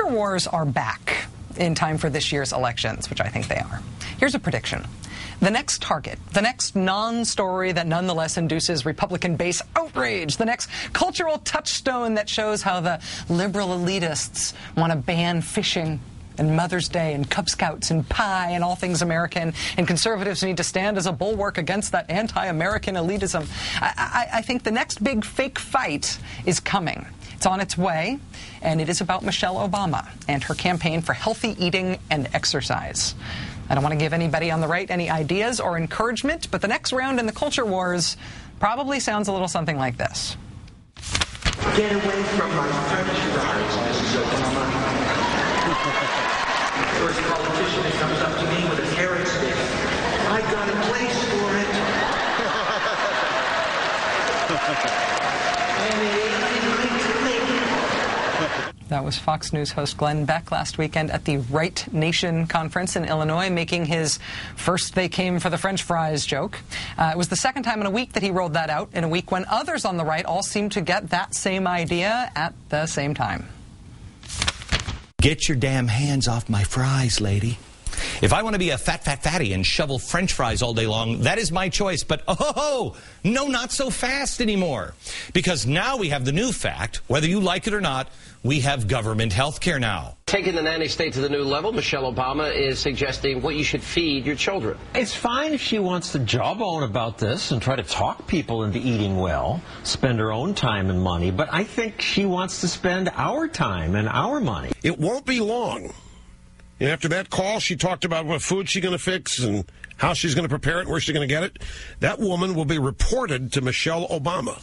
culture wars are back in time for this year's elections, which I think they are. Here's a prediction. The next target, the next non-story that nonetheless induces Republican base outrage, the next cultural touchstone that shows how the liberal elitists want to ban fishing and Mother's Day and Cub Scouts and pie and all things American, and conservatives need to stand as a bulwark against that anti-American elitism. I think the next big fake fight is coming. It's on its way, and it is about Michelle Obama and her campaign for healthy eating and exercise. I don't want to give anybody on the right any ideas or encouragement, but the next round in the culture wars probably sounds a little something like this. Get away from my French fries, Mrs. Obama. First politician that comes up to me with a carrot stick. I got a place for it. And it ain't right to make it. That was Fox News host Glenn Beck last weekend at the Right Nation conference in Illinois, making his first "they came for the French fries" joke. It was the second time in a week that he rolled that out, in a week when others on the right all seemed to get that same idea at the same time. Get your damn hands off my fries, lady. If I want to be a fatty and shovel French fries all day long, that is my choice. But no, not so fast anymore. Because now we have the new fact, whether you like it or not, we have government health care now. Taking the nanny state to the new level, Michelle Obama is suggesting what you should feed your children. It's fine if she wants to jawbone about this and try to talk people into eating well, spend her own time and money, but I think she wants to spend our time and our money. It won't be long. And after that call, she talked about what food she's going to fix and how she's going to prepare it and where she's going to get it. That woman will be reported to Michelle Obama.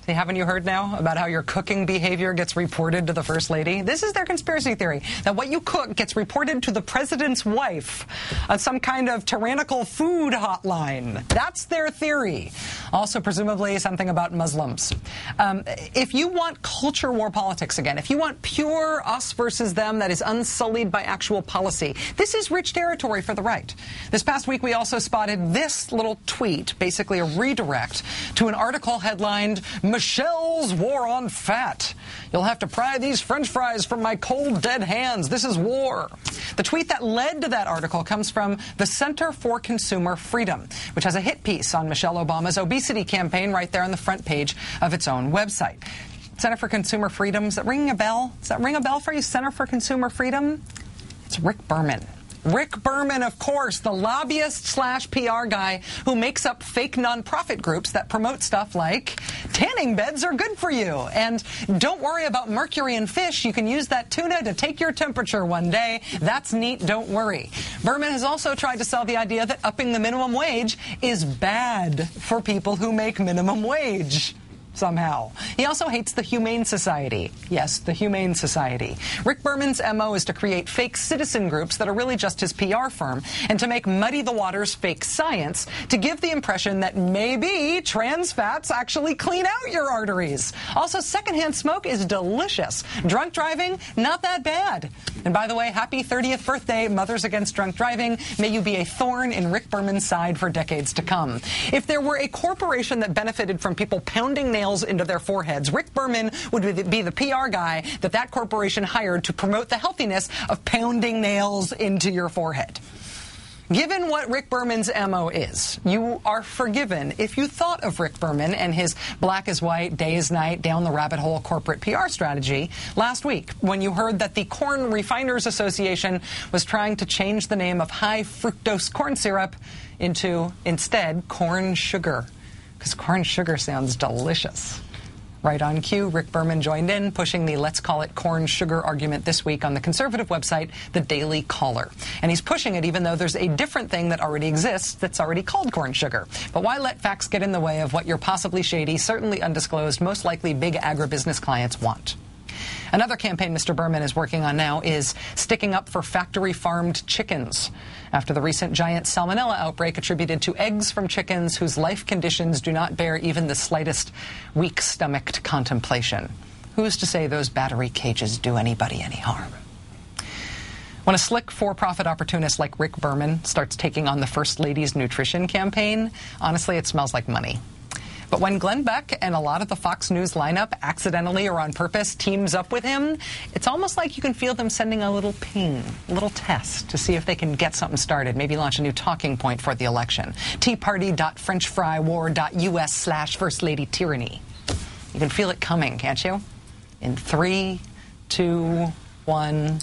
See, haven't you heard now about how your cooking behavior gets reported to the First Lady? This is their conspiracy theory, that what you cook gets reported to the president's wife on some kind of tyrannical food hotline. That's their theory. Also, presumably, something about Muslims. If you want culture war politics again, if you want pure us versus them that is unsullied by actual policy, this is rich territory for the right. This past week, we also spotted this little tweet, basically a redirect to an article headlined, "Michelle's War on Fat. You'll have to pry these French fries from my cold, dead hands. This is war." The tweet that led to that article comes from the Center for Consumer Freedom, which has a hit piece on Michelle Obama's obesity campaign right there on the front page of its own website. Center for Consumer Freedom, does that ring a bell? Does that ring a bell for you, Center for Consumer Freedom? It's Rick Berman. Rick Berman, of course, the lobbyist/PR guy who makes up fake nonprofit groups that promote stuff like tanning beds are good for you, and don't worry about mercury in fish. You can use that tuna to take your temperature one day. That's neat, don't worry. Berman has also tried to sell the idea that upping the minimum wage is bad for people who make minimum wage. Somehow. He also hates the Humane Society. Yes, the Humane Society. Rick Berman's MO is to create fake citizen groups that are really just his PR firm, and to make muddy the waters fake science, to give the impression that maybe trans fats actually clean out your arteries. Also, secondhand smoke is delicious. Drunk driving, not that bad. And by the way, happy 30th birthday, Mothers Against Drunk Driving. May you be a thorn in Rick Berman's side for decades to come. If there were a corporation that benefited from people pounding nails into their foreheads, Rick Berman would be the PR guy that corporation hired to promote the healthiness of pounding nails into your forehead. Given what Rick Berman's MO is, you are forgiven if you thought of Rick Berman and his black is white, day is night, down the rabbit hole corporate PR strategy last week when you heard that the Corn Refiners Association was trying to change the name of high fructose corn syrup into, instead, corn sugar. Because corn sugar sounds delicious. Right on cue, Rick Berman joined in, pushing the let's call it corn sugar argument this week on the conservative website, The Daily Caller. And he's pushing it even though there's a different thing that already exists that's already called corn sugar. But why let facts get in the way of what your possibly shady, certainly undisclosed, most likely big agribusiness clients want? Another campaign Mr. Berman is working on now is sticking up for factory-farmed chickens after the recent giant salmonella outbreak attributed to eggs from chickens whose life conditions do not bear even the slightest weak-stomached contemplation. Who's to say those battery cages do anybody any harm? When a slick for-profit opportunist like Rick Berman starts taking on the First Lady's nutrition campaign, honestly, it smells like money. But when Glenn Beck and a lot of the Fox News lineup accidentally or on purpose teams up with him, it's almost like you can feel them sending a little ping, a little test to see if they can get something started, maybe launch a new talking point for the election. teaparty.frenchfrywar.us/First Lady Tyranny. You can feel it coming, can't you? In 3, 2, 1...